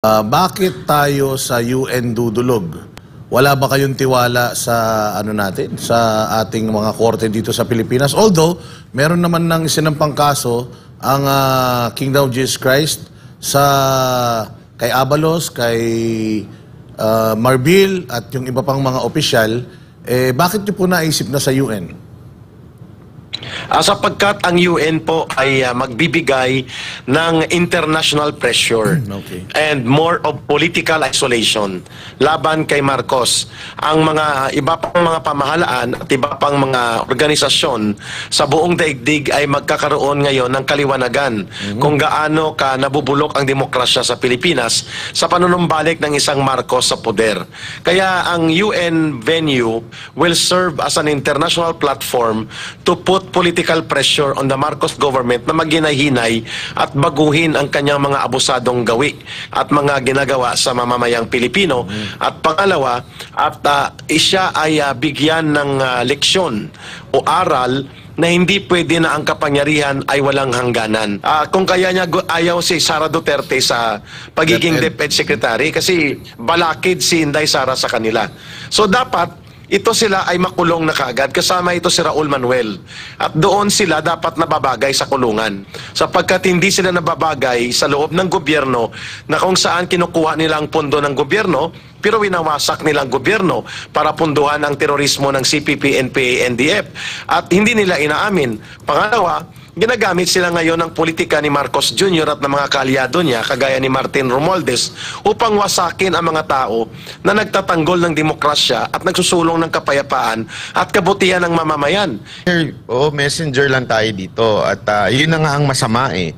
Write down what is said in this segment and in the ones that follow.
Bakit tayo sa UN dudulog? Wala ba kayong tiwala sa ano natin, sa ating mga korte dito sa Pilipinas? Although, meron naman ng sinampang kaso ang Kingdom of Jesus Christ sa kay Abalos, kay Marbil at yung iba pang mga opisyal, bakit nyo po naisip na sa UN? Sapagkat ang UN po ay magbibigay ng international pressure and more of political isolation laban kay Marcos. Ang mga iba pang mga pamahalaan at iba pang mga organisasyon sa buong daigdig ay magkakaroon ngayon ng kaliwanagan kung gaano ka nabubulok ang demokrasya sa Pilipinas sa panunumbalik ng isang Marcos sa poder. Kaya ang UN venue will serve as an international platform to put political pressure on the Marcos government na maghinay-hinay at baguhin ang kanyang mga abusadong gawi at mga ginagawa sa mamamayang Pilipino. At pangalawa, at siya ay bigyan ng leksyon o aral na hindi pwede na ang kapangyarihan ay walang hangganan. Kung kaya niya ayaw si Sara Duterte sa pagiging DepEd Secretary kasi balakid si Inday Sara sa kanila. So dapat ito sila ay makulong na kaagad, kasama ito si Raul Manuel. At doon sila dapat nababagay sa kulungan. Sapagkat hindi sila nababagay sa loob ng gobyerno na kung saan kinukuha nila ang pondo ng gobyerno, pero winawasak nilang gobyerno para punduhan ang terorismo ng CPP, NPA, NDF. At hindi nila inaamin. Pangalawa, ginagamit sila ngayon ng politika ni Marcos Jr. at ng mga kaalyado niya, kagaya ni Martin Romualdez, upang wasakin ang mga tao na nagtatanggol ng demokrasya at nagsusulong ng kapayapaan at kabutihan ng mamamayan. Messenger lang tayo dito at yun na nga ang masama eh.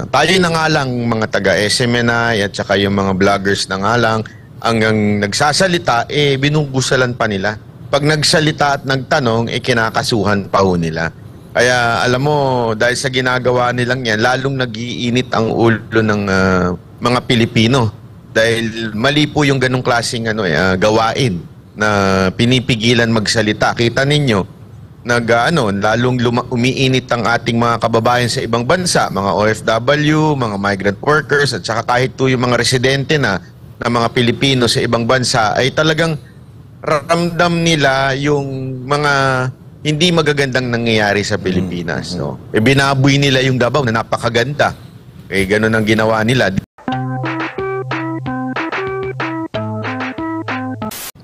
Tayo na nga lang mga taga-SMNI at saka yung mga vloggers na nga lang ang nagsasalita, binubusalan pa nila. Pag nagsalita at nagtanong, kinakasuhan pa ho nila. Kaya alam mo, dahil sa ginagawa nilang yan, lalong nag-iinit ang ulo ng mga Pilipino. Dahil mali po yung ganong klaseng gawain na pinipigilan magsalita. Kita ninyo, lalong umiinit ang ating mga kababayan sa ibang bansa, mga OFW, mga migrant workers, at saka kahit po yung mga residente na mga Pilipino sa ibang bansa, ay talagang ramdam nila yung mga hindi magagandang nangyayari sa Pilipinas. No? Binaboy nila yung Davao na napakaganda. Ganun ang ginawa nila.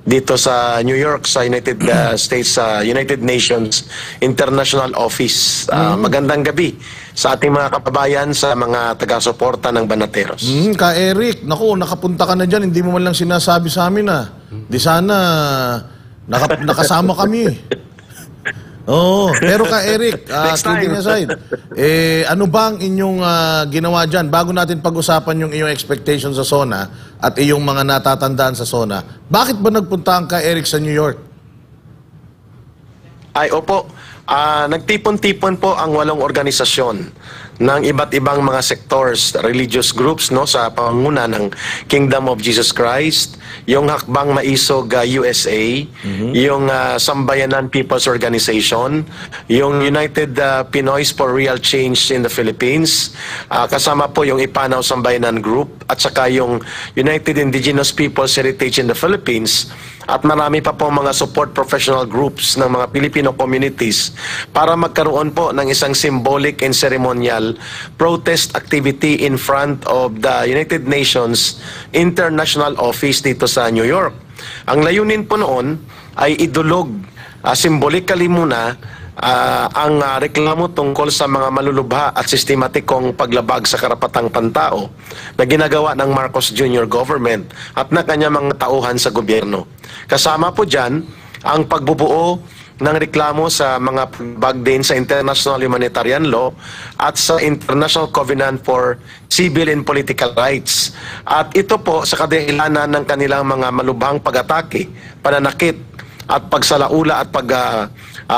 Dito sa New York, sa United States, United Nations International Office. Magandang gabi sa ating mga kababayan, sa mga taga-suporta ng Banateros. Ka Eric, naku, nakapunta ka na dyan, hindi mo man lang sinasabi sa amin Di sana nakasama kami. Pero ka Eric, kidding aside, ano bang inyong ginawa dyan? Bago natin pag-usapan yung iyong expectation sa SONA at iyong mga natatandaan sa SONA, bakit ba nagpunta ang ka Eric sa New York? Opo. Nagtipon-tipon po ang 8 organisasyon ng iba't ibang mga sectors, religious groups, sa pangunguna ng Kingdom of Jesus Christ, yung Hakbang Maisog USA, yung Sambayanan People's Organization, yung United Pinoys for Real Change in the Philippines, kasama po yung Ipanaw Sambayanan Group, at saka yung United Indigenous Peoples Heritage in the Philippines, at marami pa po mga support professional groups ng mga Filipino communities para magkaroon po ng isang symbolic and ceremonial protest activity in front of the United Nations International Office dito sa New York. Ang layunin po noon ay idulog symbolically muna ang reklamo tungkol sa mga malulubha at sistematikong paglabag sa karapatang pantao na ginagawa ng Marcos Jr. government at na kanya mga tauhan sa gobyerno. Kasama po dyan ang pagbubuo ng reklamo sa mga paglabag din sa International Humanitarian Law at sa International Covenant for Civil and Political Rights. At ito po sa kadahilanan ng kanilang mga malubhang pag-atake, pananakit at pagsalaula at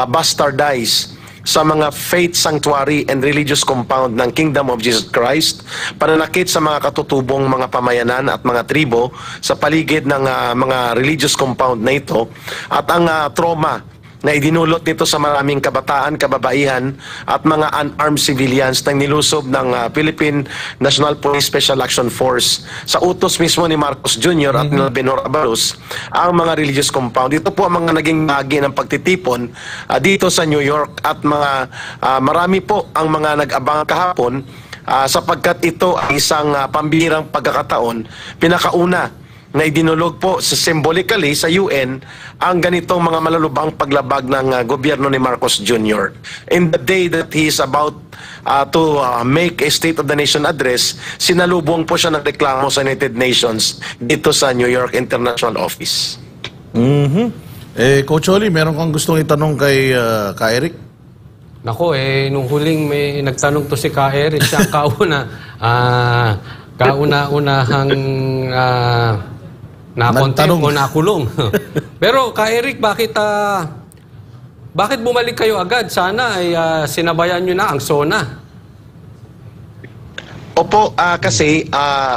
bastardize sa mga faith sanctuary and religious compound ng Kingdom of Jesus Christ, pananakit sa mga katutubong mga pamayanan at mga tribo sa paligid ng mga religious compound na ito, at ang trauma na idinulot nito sa maraming kabataan, kababaihan at mga unarmed civilians na nilusob ng Philippine National Police Special Action Force sa utos mismo ni Marcos Jr. at ni Benhur Abalos ang mga religious compound. Ito po ang mga naging bahagi ng pagtitipon dito sa New York at marami po ang mga nag-abang kahapon sapagkat ito ay isang pambihirang pagkakataon, pinakauna na idinulog po sa symbolically sa UN ang ganitong mga malulubang paglabag ng gobyerno ni Marcos Jr. In the day that he is about to make a State of the Nation address, sinalubong po siya ng reklamo sa United Nations dito sa New York International Office. Coach Oli, meron kang gustong itanong kay Ka Eric? Nako, nung huling may nagtanong to si Ka Eric, siya ang kauna-unahang nakontempt o nakulong. Pero Ka Eric, bakit bumalik kayo agad? Sana ay sinabayan nyo na ang SONA. Opo, kasi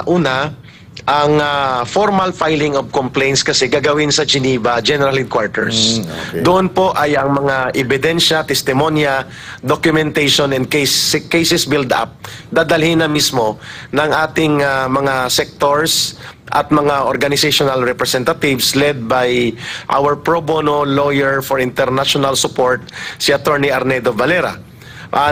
una, ang formal filing of complaints kasi gagawin sa Geneva General Headquarters. Okay. Doon po ay ang mga ebidensya, testimonya, documentation and cases build up dadalhin na mismo ng ating mga sectors at mga organizational representatives led by our pro bono lawyer for international support, si Attorney Arnedo Valera.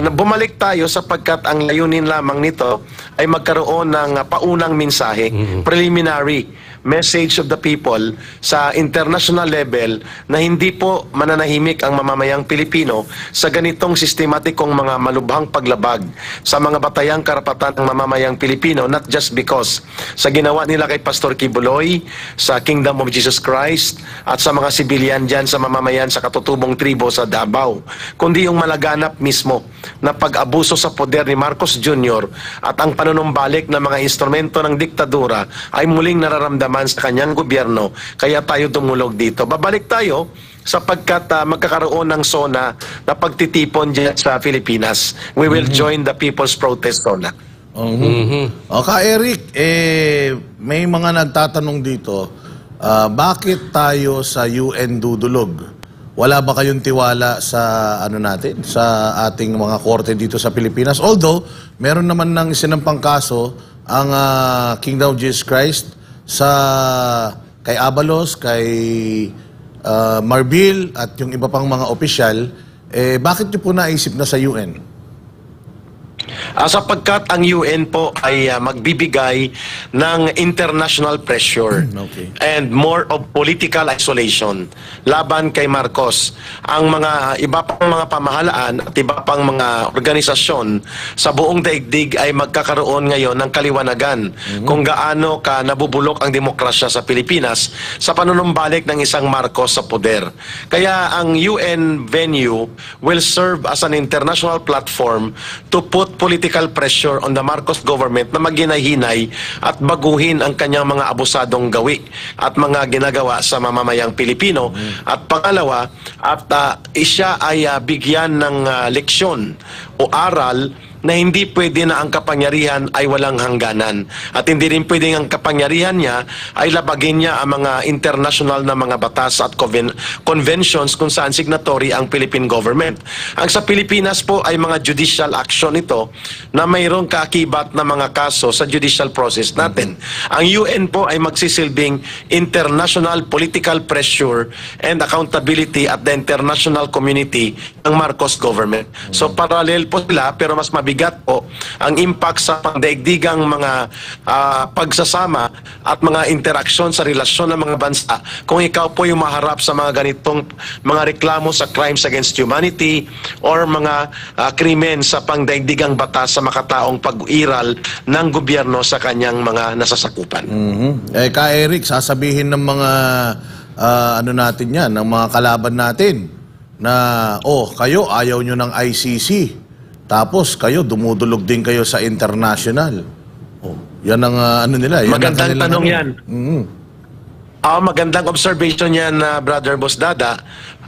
Bumalik tayo sapagkat ang layunin lamang nito ay magkaroon ng paunang mensahe, preliminary message of the people sa international level na hindi po mananahimik ang mamamayang Pilipino sa ganitong sistematikong mga malubhang paglabag sa mga batayang karapatan ng mamamayang Pilipino, not just because sa ginawa nila kay Pastor Kibuloy, sa Kingdom of Jesus Christ at sa mga sibilyan dyan sa mamamayan sa katutubong tribo sa Davao, kundi yung malaganap mismo na pag-abuso sa poder ni Marcos Jr. at ang panunumbalik ng mga instrumento ng diktadura ay muling nararamdaman sa kanyang gobyerno, kaya tayo dumulog dito. Babalik tayo sapagkat magkakaroon ng SONA na pagtitipon dyan sa Pilipinas. We will join the People's Protest SONA. Ka Eric, may mga nagtatanong dito, bakit tayo sa UN dudulog? Wala ba kayong tiwala sa sa ating mga korte dito sa Pilipinas? Although, meron naman ng sinampang kaso ang Kingdom of Jesus Christ kay Abalos, kay Marbil at yung iba pang mga opisyal, bakit nyo po naisip na sa UN? Sapagkat ang UN po ay magbibigay ng international pressure and more of political isolation laban kay Marcos. Ang mga iba pang mga pamahalaan at iba pang mga organisasyon sa buong daigdig ay magkakaroon ngayon ng kaliwanagan kung gaano ka nabubulok ang demokrasya sa Pilipinas sa panunumbalik ng isang Marcos sa poder. Kaya ang UN venue will serve as an international platform to put political pressure on the Marcos government na maghinay-hinay at baguhin ang kanyang mga abusadong gawi at mga ginagawa sa mamamayang Pilipino. At pangalawa, at siya ay bigyan ng leksyon o aral na hindi pwede na ang kapangyarihan ay walang hangganan. At hindi rin pwede ang kapangyarihan niya ay labagin niya ang mga international na mga batas at conventions kung saan signatory ang Philippine government. Ang sa Pilipinas po ay mga judicial action ito na mayroong kaakibat na mga kaso sa judicial process natin. Ang UN po ay magsisilbing international political pressure and accountability at the international community ng Marcos government. So parallel po sila pero mas mabigat po ang impact sa pangdaigdigang mga pagsasama at mga interaksyon sa relasyon ng mga bansa kung ikaw po yung maharap sa mga ganitong mga reklamo sa crimes against humanity or mga krimen sa pangdaigdigang batas sa makataong pag-iral ng gobyerno sa kanyang mga nasasakupan. Ka Eric, sasabihin ng mga natin yan, ng mga kalaban natin na kayo ayaw nyo ng ICC. Tapos kayo, dumudulog din kayo sa international. Yan ang nila. Yan magandang tanong yan. Magandang observation yan, Brother Boss Dada.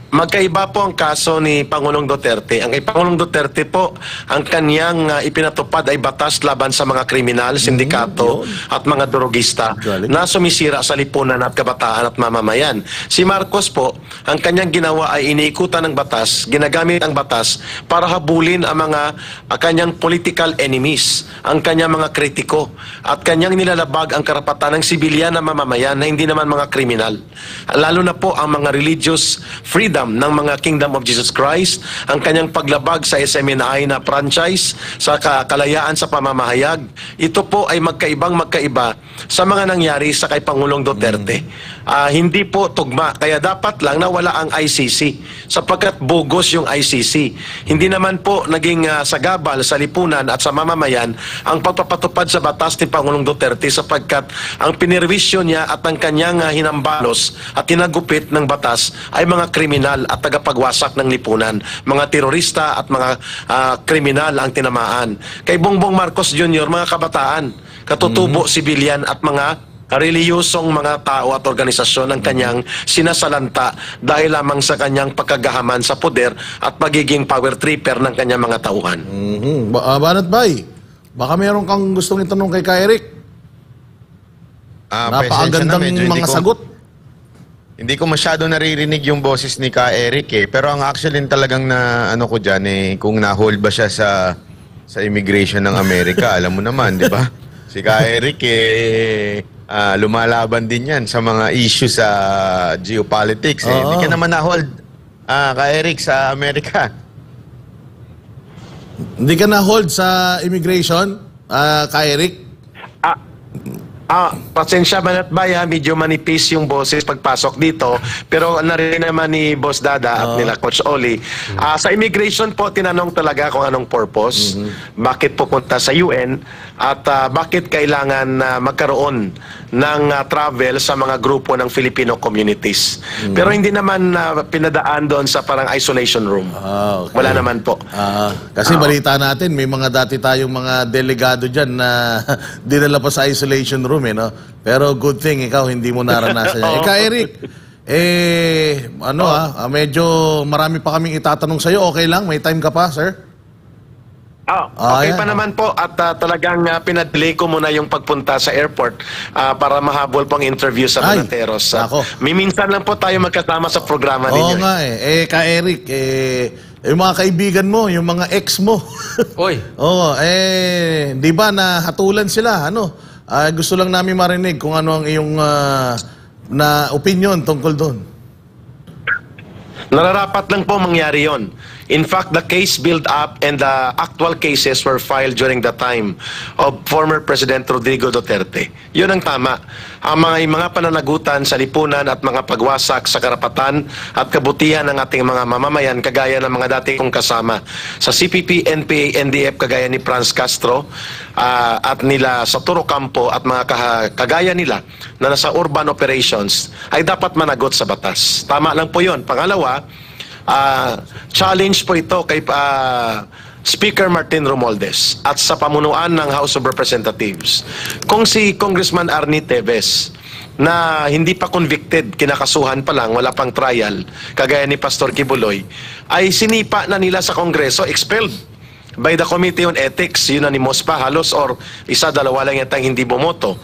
Magkaiba po ang kaso ni Pangulong Duterte. Ang kay Pangulong Duterte po, ang kanyang ipinatupad ay batas laban sa mga kriminal, sindikato at mga drogista na sumisira sa lipunan at kabataan at mamamayan. Si Marcos po, ang kanyang ginawa ay iniikutan ng batas, ginagamit ang batas para habulin ang mga kanyang political enemies, ang kanyang mga kritiko, at kanyang nilalabag ang karapatan ng sibilyan na mamamayan na hindi naman mga kriminal. Lalo na po ang mga religious freedom ng mga Kingdom of Jesus Christ, ang kanyang paglabag sa SMNI na franchise, sa kalayaan sa pamamahayag. Ito po ay magkaiba sa mga nangyari sa kay Pangulong Duterte. Hindi po tugma, kaya dapat lang nawala ang ICC sapagkat bogus yung ICC. Hindi naman po naging sagabal sa lipunan at sa mamamayan ang pagpapatupad sa batas ni Pangulong Duterte sapagkat ang pinirwisyo niya at ang kanyang hinambalos at hinagupit ng batas ay mga kriminal at tagapagwasak ng lipunan. Mga terorista at mga kriminal ang tinamaan. Kay Bongbong Marcos Jr., mga kabataan, katutubo, sibilyan at mga reliyosong mga tao at organisasyon ang kanyang sinasalanta dahil lamang sa kanyang pagkagahaman sa poder at pagiging power tripper ng kanyang mga tauhan. Banat Bay, baka meron kang gustong itanong kay Eric? Napakagandang mga sagot. Hindi ko masyado naririnig yung boses ni Eric pero ang actually talagang na ano ko diyan kung na-hold ba siya sa immigration ng Amerika, alam mo naman, 'di ba? Si Eric lumalaban din 'yan sa mga issue sa geopolitics Hindi ka naman na-hold Eric sa Amerika. Hindi ka na-hold sa immigration, Eric? Pasensya Banat Bay, medyo manipis yung boses pagpasok dito, pero narinig naman ni Boss Dada at nila Coach Oli. Sa immigration po, tinanong talaga kung anong purpose, bakit pupunta sa UN, at bakit kailangan magkaroon ng travel sa mga grupo ng Filipino communities. Pero hindi naman pinadaan doon sa parang isolation room. Okay. Wala naman po. Kasi balita natin, may mga dati tayong mga delegado dyan na dinala pa sa isolation room, no? Pero good thing, ikaw hindi mo naranasan yan. Eric, medyo marami pa kaming itatanong sa'yo. Okay lang? May time ka pa, sir? Okay pa naman po at talagang pinadelay ko muna yung pagpunta sa airport para mahabol pang interview sa Monateros. Minsan lang po tayo magkasama sa programa ninyo. Oo nga Eric, yung mga kaibigan mo, yung mga ex mo. Oy. Di ba nahatulan sila, gusto lang namin marinig kung ano ang iyong na opinion tungkol doon. Nararapat lang po mangyari yon. In fact, the case build up and the actual cases were filed during the time of former President Rodrigo Duterte. Yun ang tama. Ang mga pananagutan sa lipunan at mga pagwasak sa karapatan at kabutihan ng ating mga mamamayan kagaya ng mga dati kong kasama sa CPP, NPA, NDF kagaya ni Franz Castro at nila sa Toro Campo at mga kagaya nila na nasa urban operations ay dapat managot sa batas. Tama lang po yun. Pangalawa, challenge po ito kay Speaker Martin Romualdez at sa pamunuan ng House of Representatives. Kung si Congressman Arnie Teves na hindi pa convicted, kinakasuhan pa lang, wala pang trial, kagaya ni Pastor Kibuloy, ay sinipa na nila sa Kongreso, expelled by the Committee on Ethics, unanimous pa halos or isa-dalawa lang yatang hindi bumoto.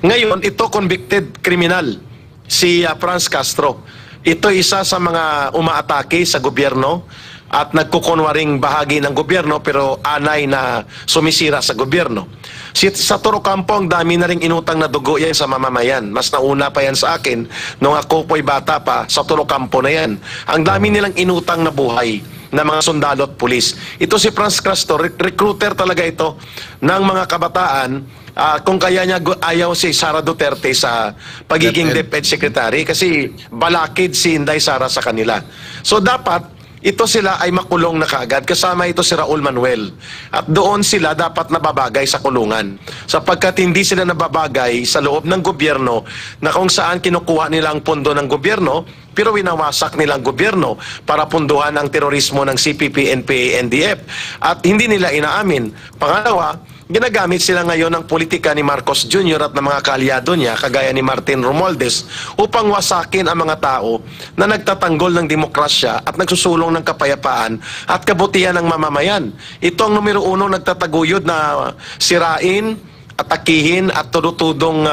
Ngayon, ito convicted criminal, si Franz Castro. Ito isa sa mga umaatake sa gobyerno at nagkukunwaring bahagi ng gobyerno pero anay na sumisira sa gobyerno. Sa Toro Campo, ang dami na rin inutang na dugo yan sa mamamayan. Mas nauna pa yan sa akin nung ako po'y bata pa, sa Toro Campo na yan. Ang dami nilang inutang na buhay ng mga sundalo at pulis. Ito si Franz Castro, recruiter talaga ito ng mga kabataan. Kung kaya niya ayaw si Sara Duterte sa pagiging DepEd Secretary kasi balakid si Inday Sara sa kanila. So dapat ito sila ay makulong na kaagad kasama ito si Raul Manuel at doon sila dapat nababagay sa kulungan sapagkat hindi sila nababagay sa loob ng gobyerno na kung saan kinukuha nila ang pondo ng gobyerno pero winawasak nila ang gobyerno para punduhan ang terorismo ng CPP, NPA, NDF at hindi nila inaamin. Pangalawa, ginagamit sila ngayon ng politika ni Marcos Jr. at ng mga kaalyado niya, kagaya ni Martin Romualdez, upang wasakin ang mga tao na nagtatanggol ng demokrasya at nagsusulong ng kapayapaan at kabutihan ng mamamayan. Ito ang numero 1 nagtataguyod na sirain, atakihin at tudutudong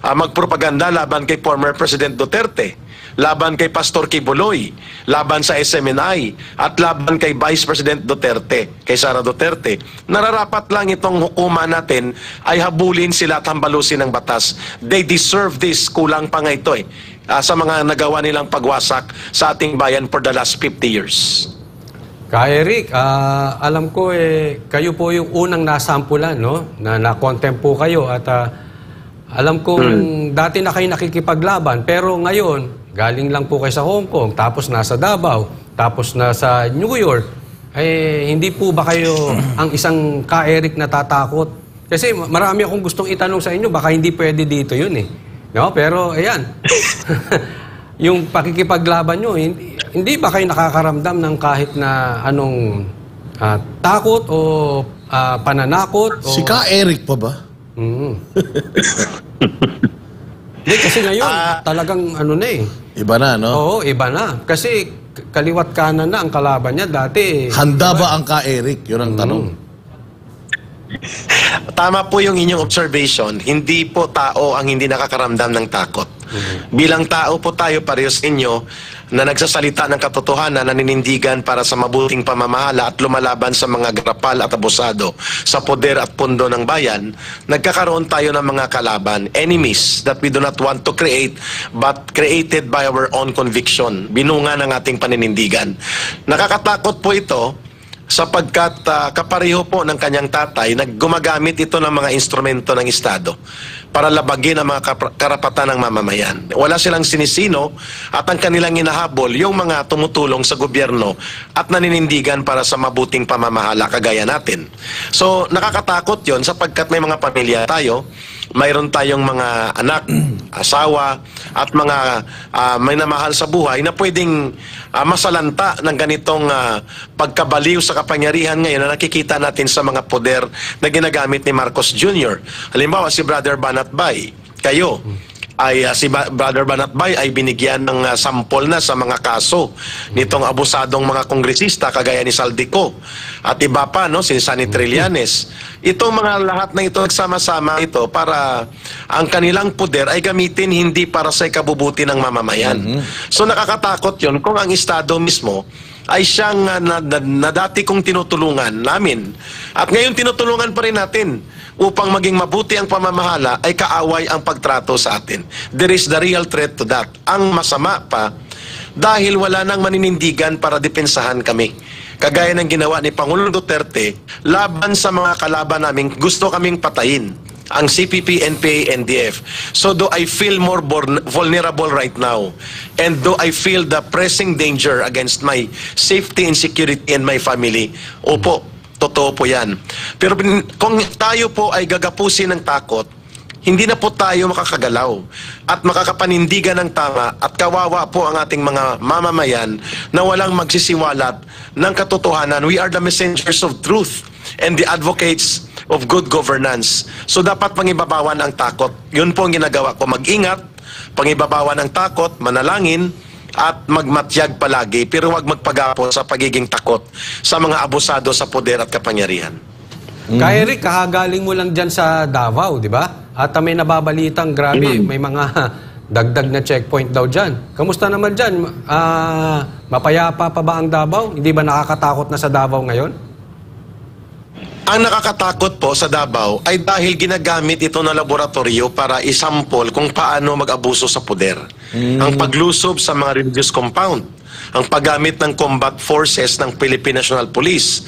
magpropaganda laban kay former President Duterte, laban kay Pastor Kibuloy, laban sa SMNI, at laban kay Vice President Duterte, kay Sara Duterte. Nararapat lang itong hukuman natin ay habulin sila at hambalusin ng batas. They deserve this. Kulang pa nga ito sa mga nagawa nilang pagwasak sa ating bayan for the last 50 years. Ka Eric, alam ko kayo po yung unang nasampulan, no? Na na-contempt po kayo at alam kong dati na kayo nakikipaglaban pero ngayon galing lang po kayo sa Hong Kong, tapos nasa Davao, tapos nasa New York. Hindi po ba kayo ang isang Ka Eric na tatakot? Kasi marami akong gustong itanong sa inyo, baka hindi pwede dito yun No? Pero ayan. Yung pakikipaglaban nyo, hindi ba kayo nakakaramdam ng kahit na anong takot o pananakot? O... Si Ka Eric pa ba? Hindi, kasi ngayon, talagang Iba na, no? Oo, iba na. Kasi kaliwat kanan na ang kalaban niya. Dati... Handa ba ang Ka Eric? Yun ang tanong. Tama po yung inyong observation. Hindi po tao ang hindi nakakaramdam ng takot. Bilang tao po tayo parehas inyo na nagsasalita ng katotohanan, naninindigan para sa mabuting pamamahala at lumalaban sa mga garapal at abusado sa poder at pundo ng bayan, nagkakaroon tayo ng mga kalaban, enemies that we do not want to create but created by our own conviction, binunga ng ating paninindigan. Nakakatakot po ito sapagkat kapareho po ng kanyang tatay, naggumagamit ito ng mga instrumento ng Estado para labagin ang mga karapatan ng mamamayan. Wala silang sinisino at ang kanilang inahabol yung mga tumutulong sa gobyerno at naninindigan para sa mabuting pamamahala kagaya natin. So nakakatakot yon sapagkat may mga pamilya tayo, mayroon tayong mga anak, asawa, at mga may namahal sa buhay na pwedeng masalanta ng ganitong pagkabaliw sa kapangyarihan ngayon na nakikita natin sa mga poder na ginagamit ni Marcos Jr. Halimbawa, si Brother Banatbay, kayo, si Brother Banatbay ay binigyan ng sampol na sa mga kaso nitong abusadong mga kongresista kagaya ni Saldico at iba pa, no, si Sunny Trillanes. Itong mga lahat na ito nagsama-sama ito para ang kanilang poder ay gamitin hindi para sa ikabubuti ng mamamayan. So nakakatakot yun kung ang Estado mismo ay siyang na dati kong tinutulungan namin at ngayon tinutulungan pa rin natin upang maging mabuti ang pamamahala ay kaaway ang pagtrato sa atin. There is the real threat to that. Ang masama pa, dahil wala nang maninindigan para depensahan kami. Kagaya ng ginawa ni Pangulong Duterte, laban sa mga kalaban namin, gusto kaming patayin ang CPP, NPA, NDF. So do I feel more vulnerable right now? And do I feel the pressing danger against my safety and security and my family? Opo. Totoo po yan. Pero kung tayo po ay gagapusin ng takot, hindi na po tayo makakagalaw at makakapanindigan ng tama at kawawa po ang ating mga mamamayan na walang magsisiwalat ng katotohanan. We are the messengers of truth and the advocates of good governance. So dapat pangibabawan ang takot. Yun po ang ginagawa ko. Mag-ingat, pangibabawan ang takot, manalangin, at magmatyag palagi, pero huwag magpagapo sa pagiging takot sa mga abusado sa poder at kapangyarihan. Ka Eric, kahagaling mo lang dyan sa Davao, di ba? At may nababalitang grabe, may mga dagdag na checkpoint daw dyan. Kamusta naman dyan? Mapayapa pa ba ang Davao? Hindi ba nakakatakot na sa Davao ngayon? Ang nakakatakot po sa Davao ay dahil ginagamit ito na laboratorio para isampol kung paano mag-abuso sa poder. Ang paglusob sa mga religious compound, ang paggamit ng combat forces ng Philippine National Police,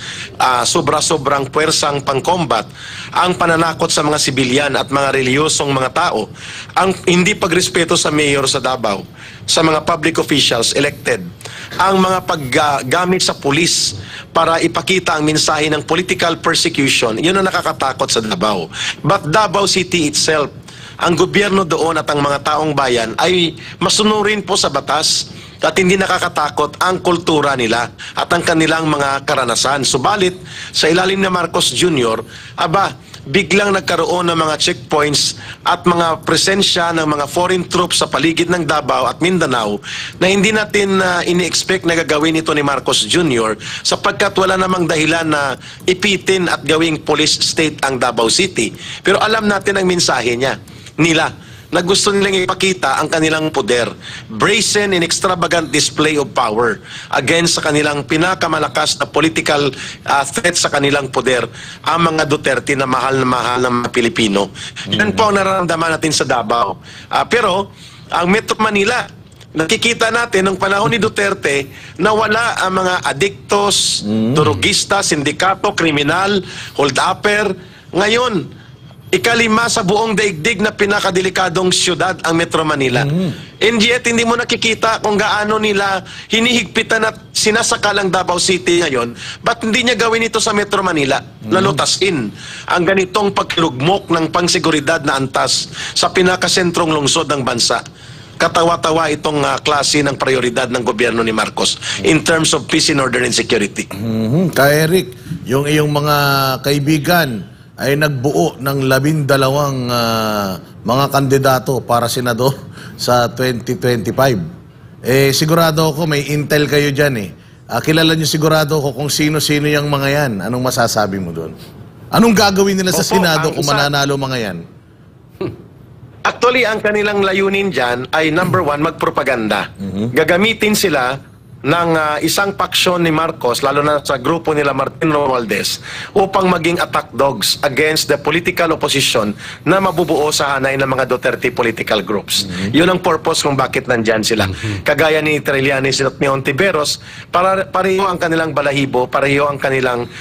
sobra-sobrang puwersang pang-combat, ang pananakot sa mga sibilyan at mga reliyosong mga tao, ang hindi pagrespeto sa mayor sa Davao, sa mga public officials elected, ang mga paggamit sa pulis para ipakita ang mensahe ng political persecution, yun ang nakakatakot sa Davao. But Davao City itself, ang gobyerno doon at ang mga taong bayan ay masunurin po sa batas at hindi nakakatakot ang kultura nila at ang kanilang mga karanasan. Subalit, sa ilalim ni Marcos Jr., biglang nagkaroon ng mga checkpoints at mga presensya ng mga foreign troops sa paligid ng Davao at Mindanao na hindi natin ini-expect na gagawin ito ni Marcos Jr. sapagkat wala namang dahilan na ipitin at gawing police state ang Davao City. Pero alam natin ang mensahe nila na gusto nilang ipakita ang kanilang poder. Brazen and extravagant display of power against sa kanilang pinakamalakas na political threat sa kanilang poder, ang mga Duterte na mahal ng mga Pilipino. Yan po ang nararamdaman natin sa Davao. Pero, ang Metro Manila, nakikita natin nung panahon ni Duterte na wala ang mga adiktos, durugista, sindikato, kriminal, hold-upper. Ngayon, ikalima sa buong daigdig na pinakadelikadong syudad ang Metro Manila. And yet, hindi mo nakikita kung gaano nila hinihigpitan at sinasakal ang Davao City ngayon. Ba't hindi niya gawin ito sa Metro Manila? Lalutasin ang ganitong paglugmok ng pangseguridad na antas sa pinakasentrong lungsod ng bansa. Katawa-tawa itong klase ng prioridad ng gobyerno ni Marcos in terms of peace and order and security. Kaya Eric, yung iyong mga kaibigan ay nagbuo ng 12 mga kandidato para senador sa 2025. Sigurado ako may intel kayo dyan kilala niyo sigurado ako kung sino-sino yung mga yan. Anong masasabi mo doon? Anong gagawin nila sa Senado kung mananalo mga yan? Actually, ang kanilang layunin dyan ay number one, magpropaganda. Gagamitin sila ng isang paksyon ni Marcos, lalo na sa grupo nila Martin Romualdez, upang maging attack dogs against the political opposition na mabubuo sa hanay ng mga Duterte political groups. Yun ang purpose kung bakit nandyan sila. Kagaya ni Trillanes at ni Ontiveros, pareho ang kanilang balahibo, pareho ang kanilang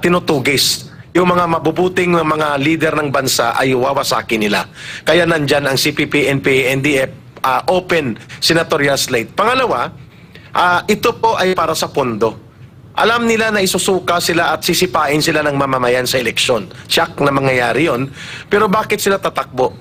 tinutugis. Yung mga mabubuting mga leader ng bansa ay wawasakin nila. Kaya nandyan ang CPP, NPA, NDF, open senatorial slate. Pangalawa, ito po ay para sa pondo. Alam nila na isusuka sila at sisipain sila ng mamamayan sa eleksyon. Tiyak na mangyayari yun. Pero bakit sila tatakbo?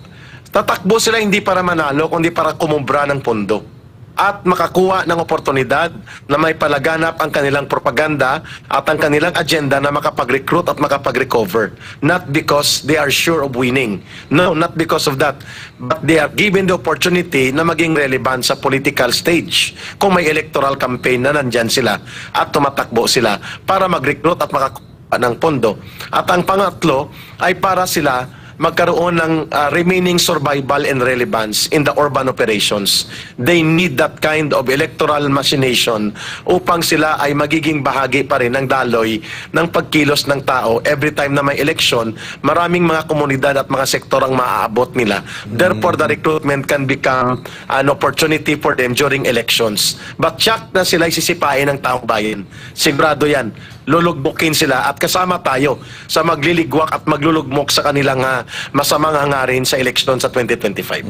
Tatakbo sila hindi para manalo, kundi para kumubra ng pondo at makakuha ng oportunidad na may palaganap ang kanilang propaganda at ang kanilang agenda na makapag-recruit at makapag-recover. Not because they are sure of winning. No, not because of that. But they are given the opportunity na maging relevant sa political stage kung may electoral campaign na nandyan sila at tumatakbo sila para mag-recruit at makakuha ng pondo. At ang pangatlo ay para sila magkaroon ng remaining survival and relevance in the urban operations. They need that kind of electoral machination upang sila ay magiging bahagi pa rin ng daloy ng pagkilos ng tao. Every time na may election, maraming mga komunidad at mga sektor ang maaabot nila. Therefore, the recruitment can become an opportunity for them during elections. But tiyak na sila sisipain ng taong bayan. Sigurado yan. Lulugbukin sila at kasama tayo sa magliligwak at maglulugmok sa kanilang masamang hangarin sa eleksyon sa 2025.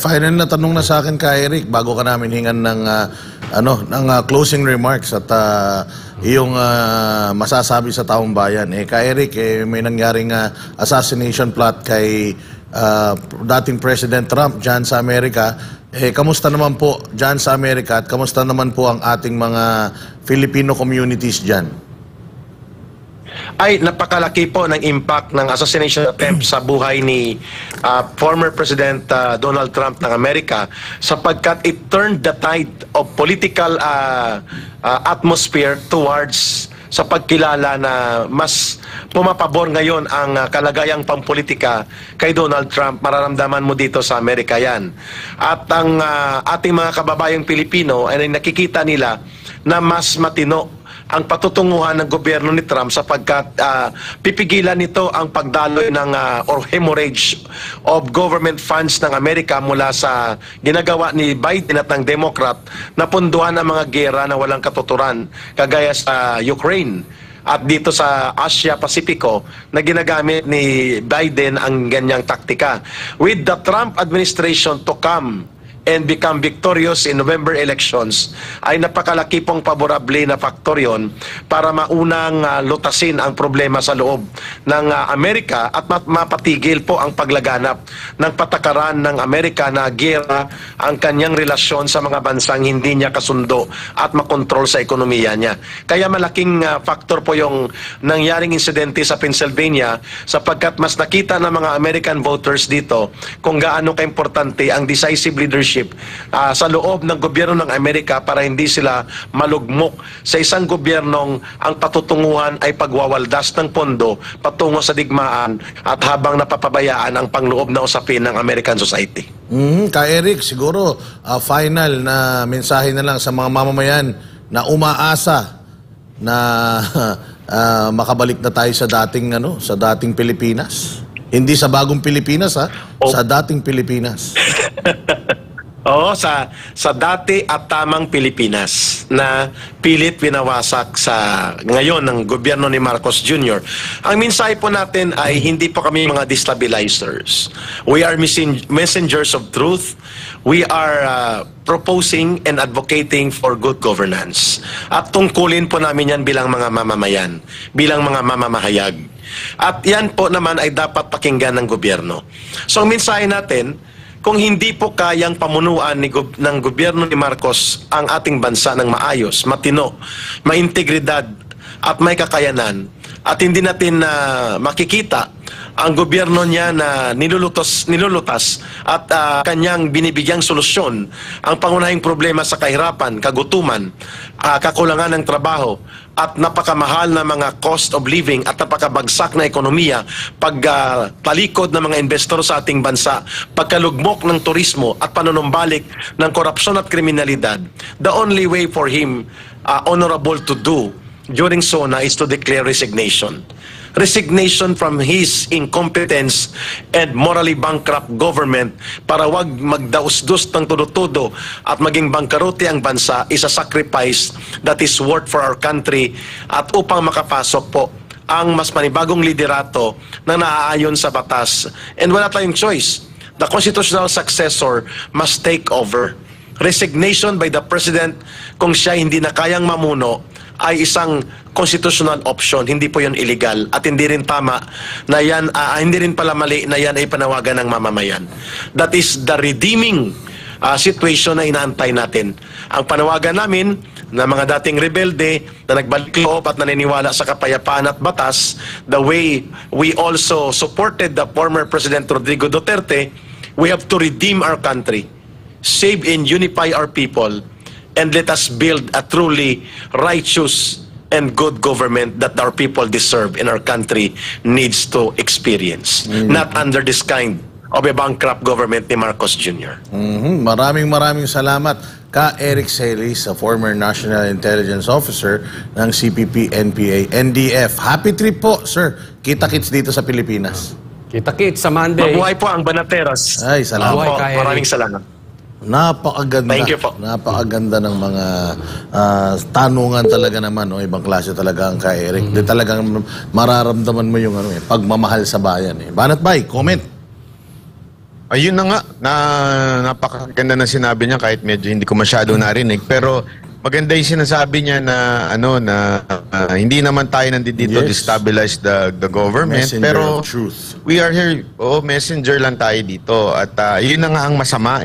Final na tanong na sa akin kay Eric bago ka namin hingan ng closing remarks at iyong masasabi sa taong bayan. Kay Eric, may nangyaring assassination plot kay dating President Trump dyan sa Amerika. Kamusta naman po dyan sa Amerika at kamusta naman po ang ating mga Filipino communities dyan? Ay napakalaki po ng impact ng assassination attempt sa buhay ni former President Donald Trump ng Amerika sapagkat it turned the tide of political atmosphere towards sa pagkilala na mas pumapabor ngayon ang kalagayang pampolitika kay Donald Trump. Mararamdaman mo dito sa Amerika yan. At ang ating mga kababayang Pilipino ay nakikita nila na mas matino ang patutunguhan ng gobyerno ni Trump sapagkat pipigilan nito ang pagdaloy ng or hemorrhage of government funds ng Amerika mula sa ginagawa ni Biden at ng Democrat na punduhan ang mga gera na walang katuturan kagaya sa Ukraine at dito sa Asia Pacifico na ginagamit ni Biden ang ganyang taktika. With the Trump administration to come and become victorious in November elections, ay napakalaki pong paborable na faktor yon para maunang lutasin ang problema sa loob ng Amerika at mapatigil po ang paglaganap ng patakaran ng Amerika na gera ang kanyang relasyon sa mga bansang hindi niya kasundo at makontrol sa ekonomiya niya. Kaya malaking faktor po yung nangyaring insidente sa Pennsylvania sapagkat mas nakita ng mga American voters dito kung gaano kaimportante ang decisive leadership sa loob ng gobyerno ng Amerika para hindi sila malugmok sa isang gobyernong ang patutunguhan ay pagwawaldas ng pondo patungo sa digmaan at habang napapabayaan ang pangloob na usapin ng American society. Ka Eric, siguro final na mensahe na lang sa mga mamamayan na umaasa na makabalik na tayo sa dating Pilipinas. Hindi sa bagong Pilipinas sa dating Pilipinas. Oo, sa dati at tamang Pilipinas na pilit winawasak sa ngayon ng gobyerno ni Marcos Jr. Ang mensahe po natin ay hindi po kami mga destabilizers. We are messengers of truth. We are proposing and advocating for good governance. At tungkulin po namin yan bilang mga mamamayan, bilang mga mamamahayag. At yan po naman ay dapat pakinggan ng gobyerno. So ang mensahe natin, kung hindi po kayang pamunuan ng gobyerno ni Marcos ang ating bansa ng maayos, matino, maintegridad at may kakayanan, at hindi natin makikita ang gobyerno niya na nilulutas at kanyang binibigyang solusyon ang pangunahing problema sa kahirapan, kagutuman, kakulangan ng trabaho, at napakamahal na mga cost of living at napakabagsak na ekonomiya, pagtalikod ng mga investor sa ating bansa, pagkalugmok ng turismo at panunumbalik ng korupsyon at kriminalidad, the only way for him honorable to do during SONA is to declare resignation. Resignation from his incompetence and morally bankrupt government para wag magdaus-dus ng todo-todo at maging bangkarote ang bansa is a sacrifice that is worth for our country at upang makapasok po ang mas panibagong liderato na naaayon sa batas. And wala tayong choice. The constitutional successor must take over. Resignation by the President kung siya hindi na kayang mamuno ay isang constitutional option. Hindi po yun illegal at hindi rin tama na yan, hindi rin pala mali na yan ay panawagan ng mamamayan. That is the redeeming situation na inaantay natin. Ang panawagan namin na mga dating rebelde na nagbalik loob at naniniwala sa kapayapaan at batas, the way we also supported the former President Rodrigo Duterte, we have to redeem our country, save and unify our people, and let us build a truly righteous and good government that our people deserve and our country needs to experience. Not under this kind of a bankrupt government ni Marcos Jr. Maraming salamat Ka Eric Celis, former National Intelligence Officer ng CPP, NPA, NDF. Happy trip po, sir. Kita-kits dito sa Pilipinas. Kita-kits sa Monday. Mabuhay po ang Banateros. Ay, salamat. Opo, maraming salamat. Napakaganda. Thank you po. Napakaganda ng mga tanungan talaga naman, ibang klase talaga ang Ka Eric. Di talagang mararamdaman mo yung pagmamahal sa bayan. Banat Bay, comment. Ayun na nga, napakaganda na sinabi niya kahit medyo hindi ko masyado narinig. Pero maganda yung sinasabi niya na hindi naman tayo nandito to destabilize the government. Messenger pero of truth. We are here, messenger lang tayo dito. At yun na nga ang masama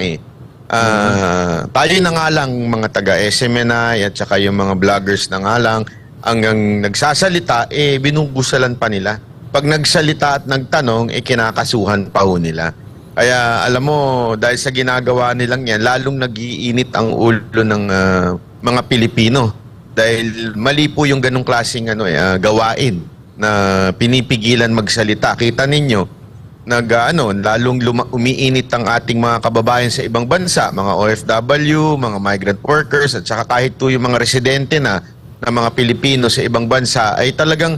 tayo na nga lang mga taga-SMNI at saka yung mga vloggers na nga lang hanggang nagsasalita, binubusalan pa nila. Pag nagsalita at nagtanong, kinakasuhan pa ho nila. Kaya alam mo, dahil sa ginagawa nilang yan, lalong nag-iinit ang ulo ng mga Pilipino. Dahil mali po yung ganong klaseng gawain na pinipigilan magsalita. Kita ninyo, lalong umiinit ang ating mga kababayan sa ibang bansa, mga OFW, mga migrant workers, at saka kahit po yung mga residente na mga Pilipino sa ibang bansa, ay talagang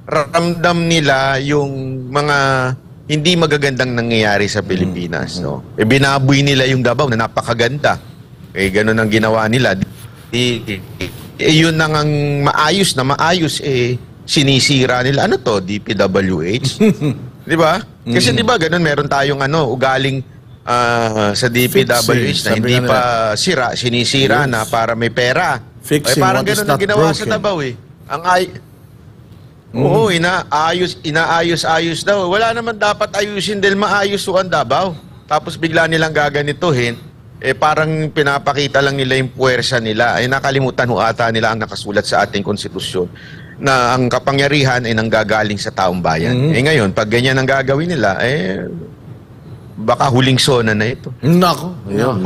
ramdam nila yung mga hindi magagandang nangyayari sa Pilipinas. Binaboy nila yung Davao na napakaganda. Ganun ang ginawa nila. Yun nang ang maayos, sinisira nila. Ano to? DPWH? Di ba? Kasi di ba ganun, meron tayong ugaling sa DPWH Fixing, na sabi hindi nga pa sira, sinisira na para may pera. Fixing parang what is ganun ang not ginawa sa broken. Davao eh. Oo, inaayos daw. Wala naman dapat ayusin dahil maayos ang Davao. Tapos bigla nilang gaganituhin, parang pinapakita lang nila yung puwersa nila. Nakalimutan ho ata nila ang nakasulat sa ating konstitusyon na ang kapangyarihan ay nanggagaling sa taong bayan. Ngayon, pag ganyan ang gagawin nila, baka huling sona na ito. Nako, ayun,